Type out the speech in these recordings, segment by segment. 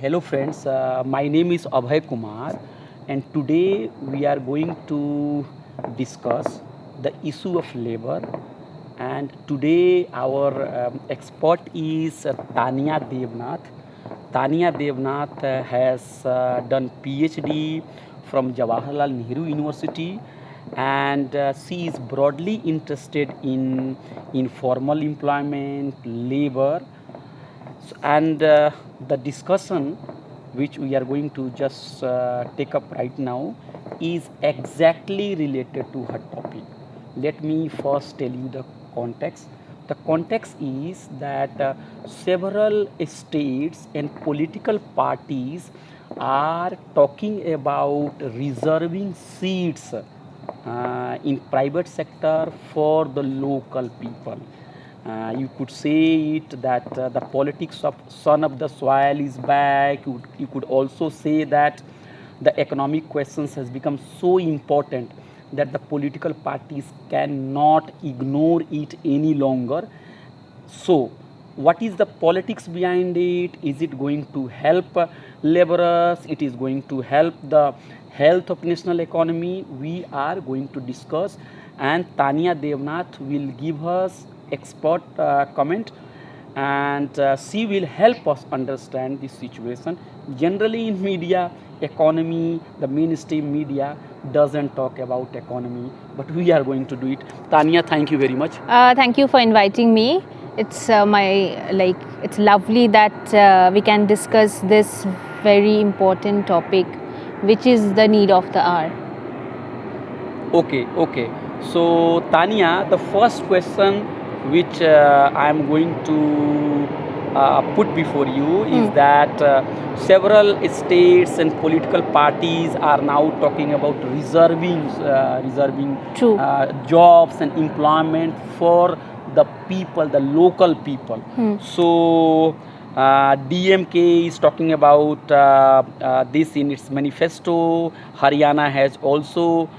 Hello friends, my name is Abhay Kumar and today we are going to discuss the issue of labor, and today our expert is Tania Devnath. Tania Devnath has done PhD from Jawaharlal Nehru University, and she is broadly interested in informal employment, labor, and the discussion which we are going to just take up right now is exactly related to her topic. Let me first tell you the context. The context is that several states and political parties are talking about reserving seats in private sector for the local people. You could say it that the politics of son of the soil is back. You could also say that the economic questions has become so important that the political parties cannot ignore it any longer. So, what is the politics behind it? Is it going to help laborers? It is going to help the health of national economy? We are going to discuss, and Tania Devnath will give us expert comment, and she will help us understand this situation. Generally in media, economy, the mainstream media doesn't talk about economy, but we are going to do it. Tania, thank you very much. Thank you for inviting me. It's it's lovely that we can discuss this very important topic, which is the need of the hour. Okay. So, Tania, the first question which I am going to put before you is that several states and political parties are now talking about reserving True. jobs and employment for the people, the local people. So, DMK is talking about this in its manifesto. Haryana has also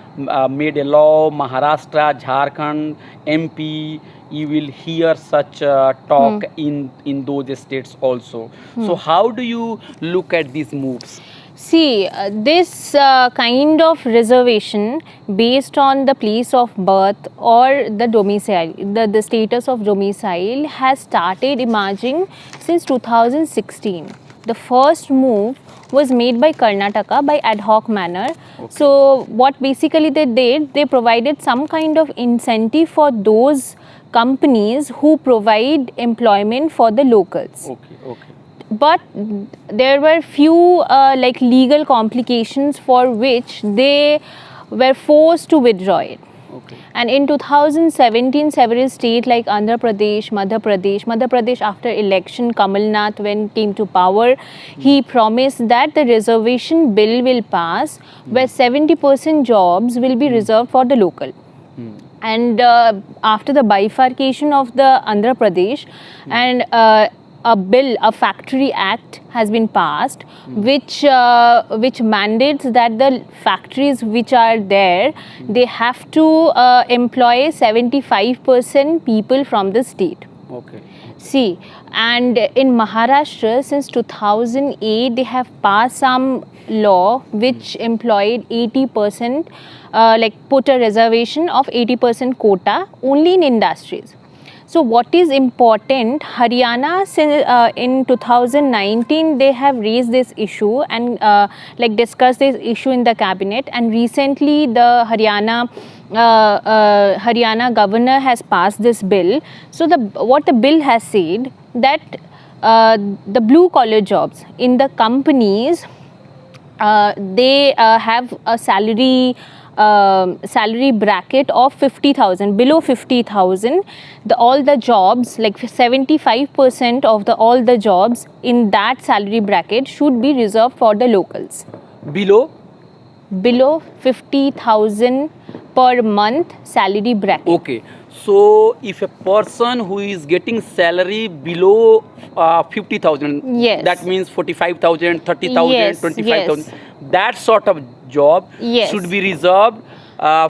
made a law. Maharashtra, Jharkhand, MP, you will hear such talk in those states also. So, how do you look at these moves? See, this kind of reservation based on the place of birth or the domicile, the status of domicile has started emerging since 2016. The first move was made by Karnataka by ad hoc manner. So, what basically they did, they provided some kind of incentive for those companies who provide employment for the locals. Okay. But there were few legal complications for which they were forced to withdraw it. Okay. And in 2017, several states like Andhra Pradesh, Madhya Pradesh after election, Kamal Nath when came to power, he promised that the reservation bill will pass where 70% jobs will be reserved for the local. And after the bifurcation of the Andhra Pradesh and a factory act has been passed, which mandates that the factories which are there, they have to employ 75% people from the state. Okay. See, and in Maharashtra since 2008 they have passed some law which employed 80%, put a reservation of 80% quota only in industries. So what is important, Haryana in 2019 they have raised this issue and discussed this issue in the cabinet, and recently the Haryana governor has passed this bill. So what the bill has said that the blue collar jobs in the companies, they have a salary bracket of 50,000. Below 50,000, all the jobs, like 75% of all the jobs in that salary bracket should be reserved for the locals. Below 50,000 per month salary bracket. Okay. So, if a person who is getting salary below 50,000, Yes. that means 45,000, 30,000, Yes, 25,000, yes. that sort of job Yes. should be reserved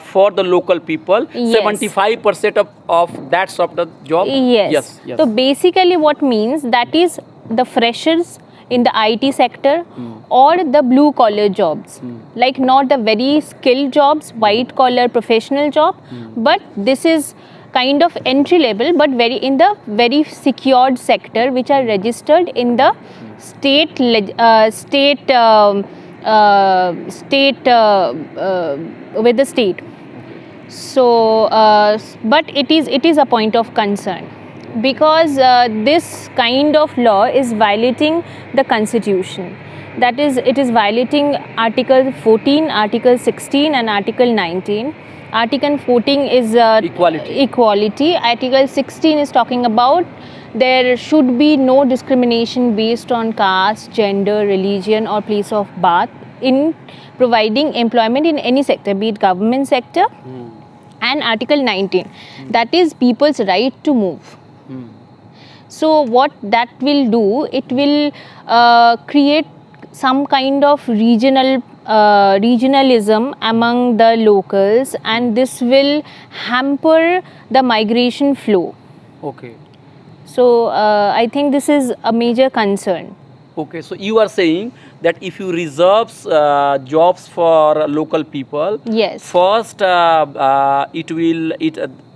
for the local people. Yes. 75% of that sort of job. Yes. Yes. So basically what means that is the freshers in the IT sector or the blue collar jobs, like not the very skilled jobs, white collar professional job, but this is kind of entry level, but very in the very secured sector, which are registered in the state with the state. So, but it is a point of concern because this kind of law is violating the constitution. That is, it is violating Article 14, Article 16 and Article 19. Article 14 is equality. Article 16 is talking about there should be no discrimination based on caste, gender, religion or place of birth in providing employment in any sector, be it government sector. And Article 19, that is people's right to move. So what that will do, it will create some kind of regionalism among the locals, and this will hamper the migration flow. Okay. So I think this is a major concern. Okay, so you are saying that if you reserve jobs for local people, Yes. first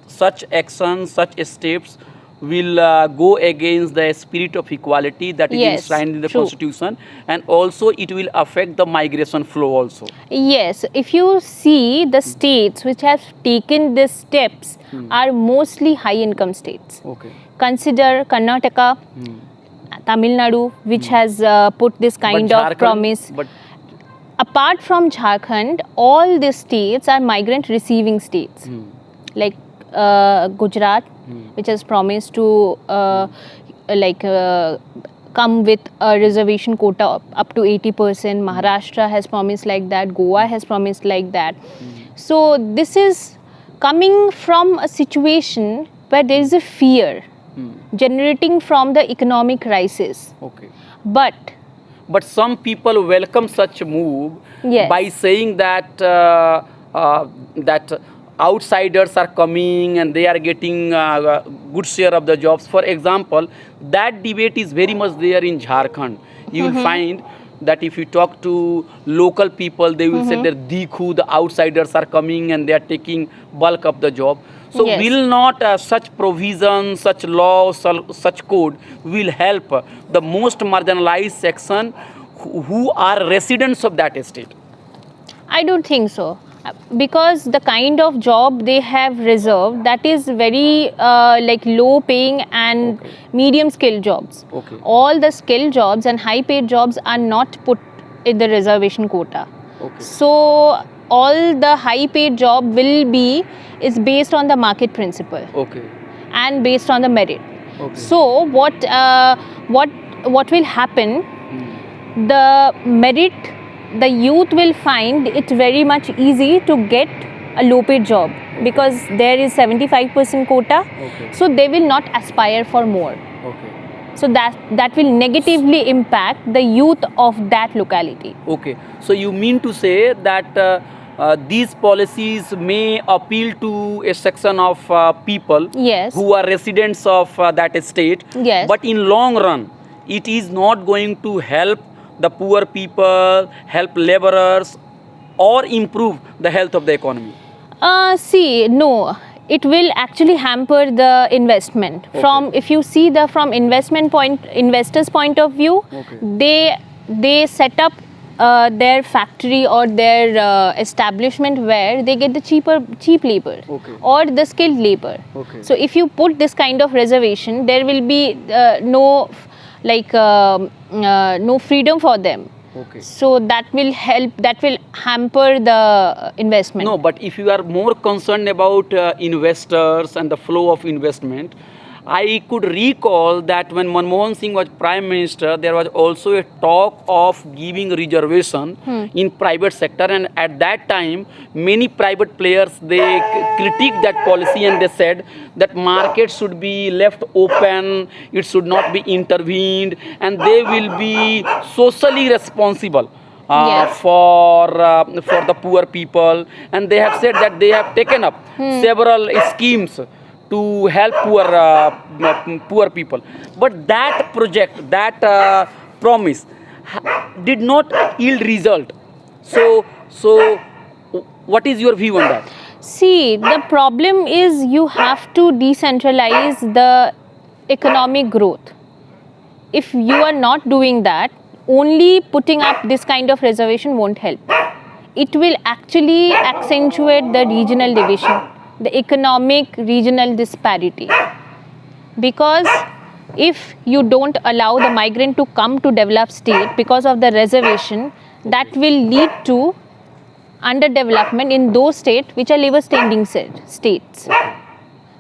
such actions, such steps will go against the spirit of equality that is Yes, enshrined in the true. constitution, and also it will affect the migration flow also. Yes, if you see the states which have taken these steps are mostly high income states. Okay. Consider Karnataka, Tamil Nadu, which has put this kind But of Jharkhand- promise. But Apart from Jharkhand, all these states are migrant receiving states, like Gujarat, which has promised to come with a reservation quota up to 80%. Maharashtra has promised like that. Goa has promised like that. So this is coming from a situation where there is a fear generating from the economic crisis. okay. But But some people welcome such a move Yes. by saying that that outsiders are coming and they are getting a good share of the jobs. For example, that debate is very much there in Jharkhand. You will find that if you talk to local people, they will say that Dikhu, the outsiders are coming and they are taking bulk of the job. So Yes. will not such provision, such law, such code will help the most marginalized section who are residents of that estate? I don't think so, because the kind of job they have reserved, that is very like low paying and medium skilled jobs. Okay. All the skilled jobs and high paid jobs are not put in the reservation quota. Okay. So all the high paid job is based on the market principle Okay. and based on the merit. Okay. So what will happen? The merit, the youth will find it very much easy to get a low paid job because there is 75% quota. Okay. So they will not aspire for more. Okay. So that will negatively impact the youth of that locality. Okay. So you mean to say that these policies may appeal to a section of people Yes. who are residents of that estate. Yes. But in long run, it is not going to help the poor people, help laborers, or improve the health of the economy. No, it will actually hamper the investment. Okay. From, if you see the from investors' point of view, Okay. they set up their factory or their establishment where they get the cheap labor Okay. or the skilled labor. Okay. So if you put this kind of reservation, there will be no freedom for them. Okay. So that will hamper the investment. No, but if you are more concerned about investors and the flow of investment, I could recall that when Manmohan Singh was Prime Minister, there was also a talk of giving reservation in private sector, and at that time, many private players, they critiqued that policy and they said that market should be left open, it should not be intervened, and they will be socially responsible. Yes. For the poor people, and they have said that they have taken up several schemes to help poor people. But that project, that promise did not yield result. So what is your view on that? See, the problem is you have to decentralize the economic growth. If you are not doing that, only putting up this kind of reservation won't help. It will actually accentuate the regional division, the economic regional disparity. Because if you don't allow the migrant to come to developed state because of the reservation, that will lead to underdevelopment in those states which are labor standing states.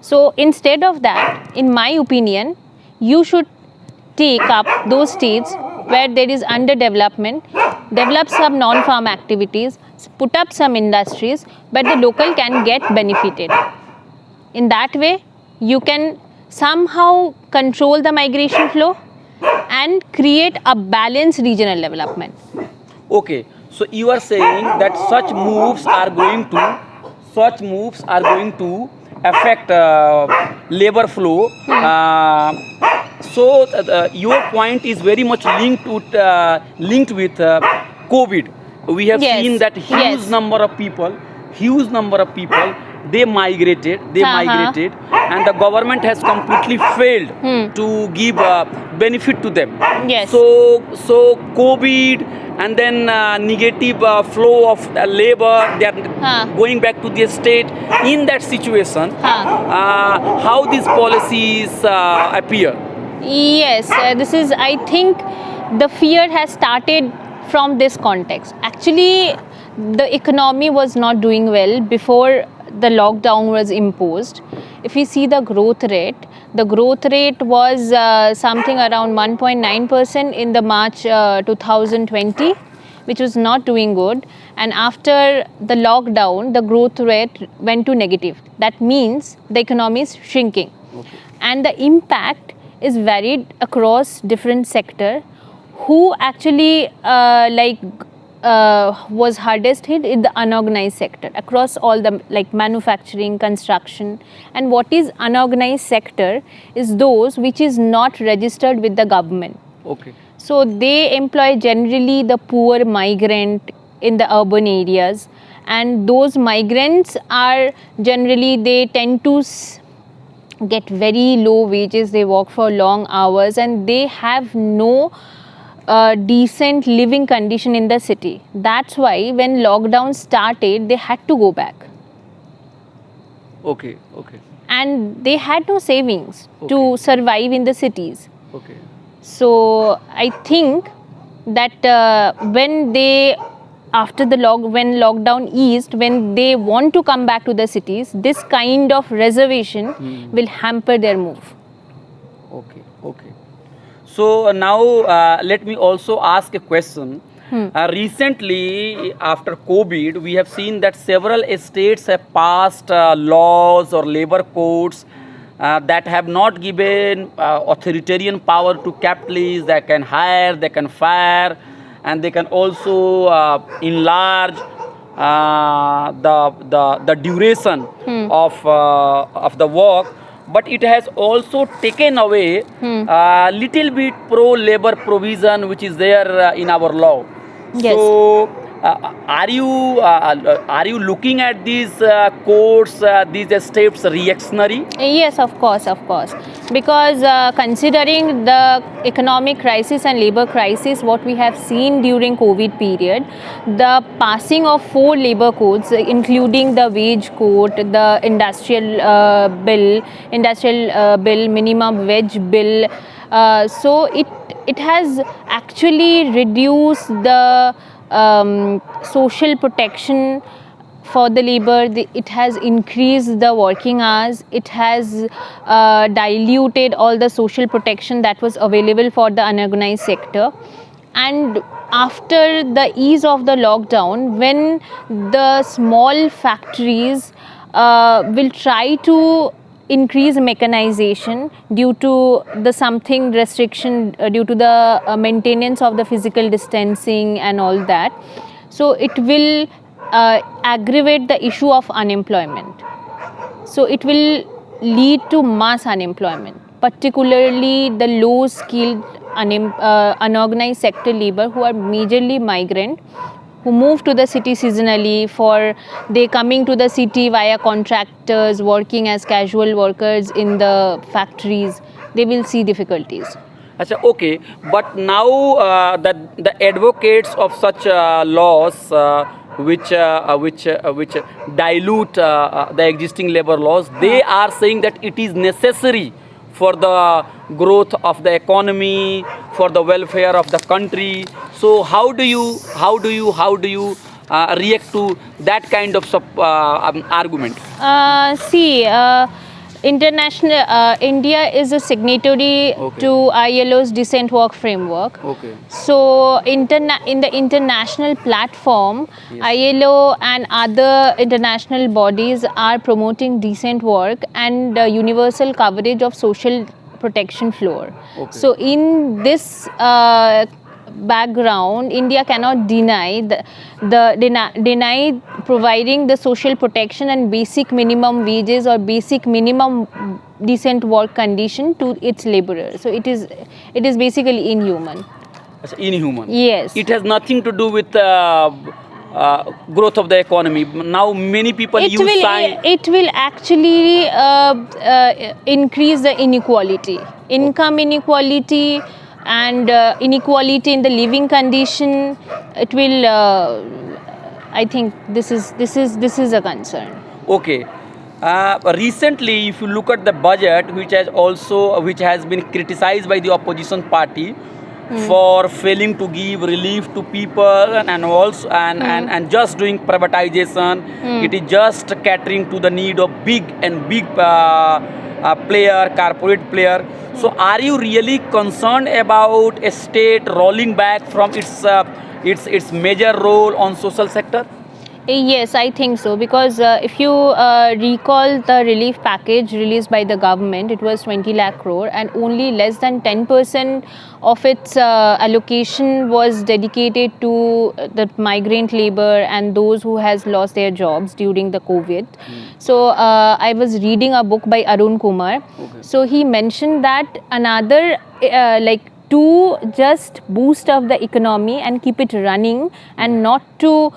So instead of that, in my opinion, you should take up those states where there is underdevelopment, develop some non-farm activities, put up some industries, but the local can get benefited. In that way, you can somehow control the migration flow and create a balanced regional development. Okay, so you are saying that such moves are going to affect labor flow. So your point is very much linked with COVID. We have Yes, seen that yes. huge number of people, they migrated, and the government has completely failed to give benefit to them. Yes. So COVID and then negative flow of labor, they are going back to their state. In that situation, how these policies appear? Yes, this is, I think, the fear has started from this context. Actually, the economy was not doing well before the lockdown was imposed. If we see the growth rate was something around 1.9% in the March 2020, which was not doing good. And after the lockdown, the growth rate went to negative. That means the economy is shrinking. Okay. And the impact is varied across different sector. Who actually was hardest hit in the unorganized sector across all the like manufacturing, construction. And what is unorganized sector is those which is not registered with the government. Okay. So they employ generally the poor migrant in the urban areas, and those migrants are generally, they tend to get very low wages, they work for long hours, and they have no decent living condition in the city. That's why when lockdown started, they had to go back. Okay. And they had no savings Okay. to survive in the cities. Okay. So I think that when lockdown eased, when they want to come back to the cities, this kind of reservation will hamper their move. Okay. So now let me also ask a question. Recently, after COVID, we have seen that several states have passed laws or labor codes that have not given authoritarian power to capitalists. They can hire, they can fire, and they can also enlarge the duration of the work. But it has also taken away little bit pro-labor provision which is there in our law. Yes. So, are you looking at these courts, these steps reactionary? Yes, of course. Because considering the economic crisis and labor crisis, what we have seen during COVID period, the passing of 4 labor codes, including the wage code, the industrial bill, minimum wage bill, so it has actually reduced the social protection for the labor. It has increased the working hours. It has diluted all the social protection that was available for the unorganized sector. And after the ease of the lockdown, when the small factories will try to increase mechanization due to the something restriction due to the maintenance of the physical distancing and all that, so it will aggravate the issue of unemployment. So it will lead to mass unemployment, particularly the low skilled unorganized sector labor who are majorly migrant, who move to the city seasonally for they coming to the city via contractors, working as casual workers in the factories, they will see difficulties. Achha, okay, but now the advocates of such laws which dilute the existing labor laws, they are saying that it is necessary for the growth of the economy, for the welfare of the country. So how do you react to that kind of argument? See, international India is a signatory Okay. to ILO's decent work framework. Okay. So, in the international platform, Yes. ILO and other international bodies are promoting decent work and universal coverage of social protection floor. Okay. So, in this background, India cannot deny deny providing the social protection and basic minimum wages or basic minimum decent work condition to its laborers. So it is basically inhuman. It's inhuman. Yes. It has nothing to do with growth of the economy. Now many people It use science. will actually increase the inequality, income inequality, and inequality in the living condition. It will. I think this is a concern. Okay. Recently, if you look at the budget, which has been criticized by the opposition party for failing to give relief to people and just doing privatization, it is just catering to the need of big corporate player. So, are you really concerned about a state rolling back from its major role on social sector? Yes, I think so, because if you recall the relief package released by the government, it was 20 lakh crore and only less than 10% of its allocation was dedicated to the migrant labor and those who has lost their jobs during the COVID. So I was reading a book by Arun Kumar. Okay. So he mentioned that another to just boost up the economy and keep it running and not to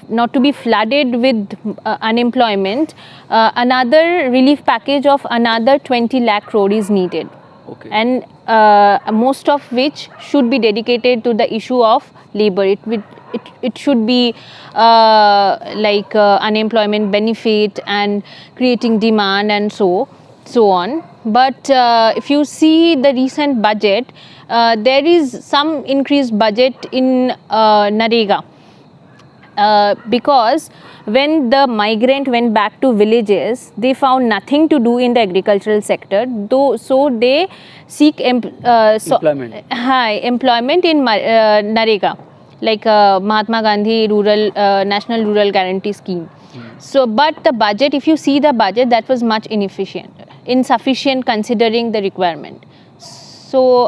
not to be flooded with unemployment, another relief package of another 20 lakh crore is needed. Okay. And most of which should be dedicated to the issue of labor. It should be unemployment benefit and creating demand and so on. But if you see the recent budget, there is some increased budget in Narega. Because when the migrant went back to villages, they found nothing to do in the agricultural sector. So they seek Employment. employment in Narega, like Mahatma Gandhi National Rural Guarantee Scheme. So, but the budget, if you see the budget, that was much insufficient considering the requirement. So,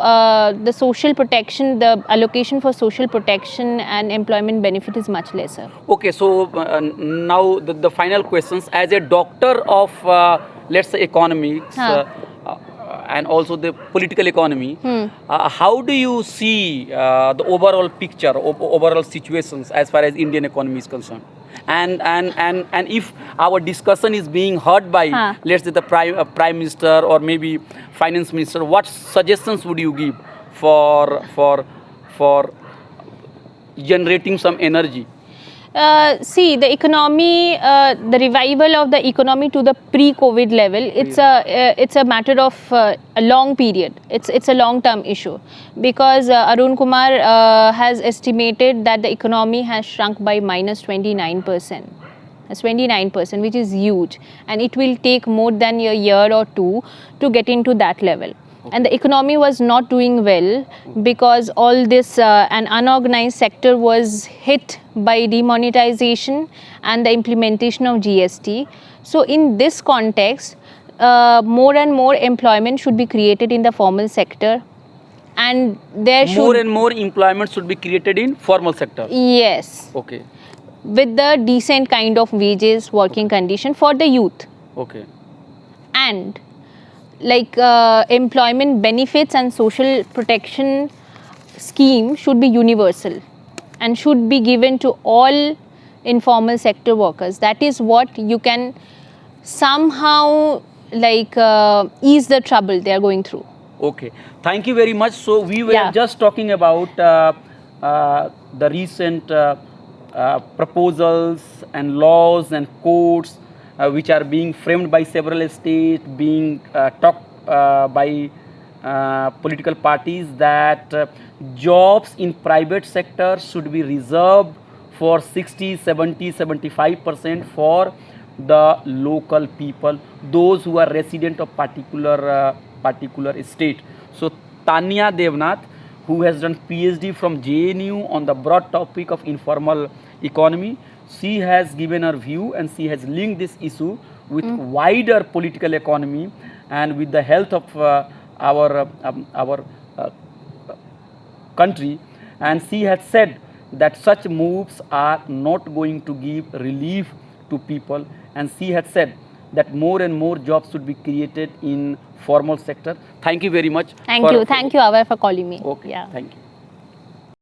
the social protection, the allocation for social protection and employment benefit is much lesser. Okay, so now the final questions. As a doctor of, let's say, economics and also the political economy, how do you see the overall picture, overall situations as far as Indian economy is concerned? And if our discussion is being heard by, let's say, the prime minister or maybe finance minister, what suggestions would you give for generating some energy? See, the economy, the revival of the economy to the pre-COVID level, it's a matter of a long period. It's a long-term issue, because Arun Kumar has estimated that the economy has shrunk by minus 29%. That's 29%, which is huge, and it will take more than a year or two to get into that level. And the economy was not doing well because all this an unorganized sector was hit by demonetization and the implementation of GST. So in this context, more and more employment should be created in the formal sector, and there should more and more employment should be created in formal sector. Yes, Okay. with the decent kind of wages, working condition for the youth. Okay. And like employment benefits and social protection scheme should be universal and should be given to all informal sector workers. That is what you can somehow like ease the trouble they are going through. Okay, thank you very much. So we were Yeah. just talking about the recent proposals and laws and codes which are being framed by several states, being talked by political parties, that jobs in private sector should be reserved for 60, 70, 75% for the local people, those who are resident of particular state. So Tanya Devnath, who has done PhD from JNU on the broad topic of informal economy, she has given her view and she has linked this issue with wider political economy and with the health of our country, and she has said that such moves are not going to give relief to people, and she has said that more and more jobs should be created in formal sector. Thank you very much. Thank you, Avar, for calling me. Okay, Yeah. thank you.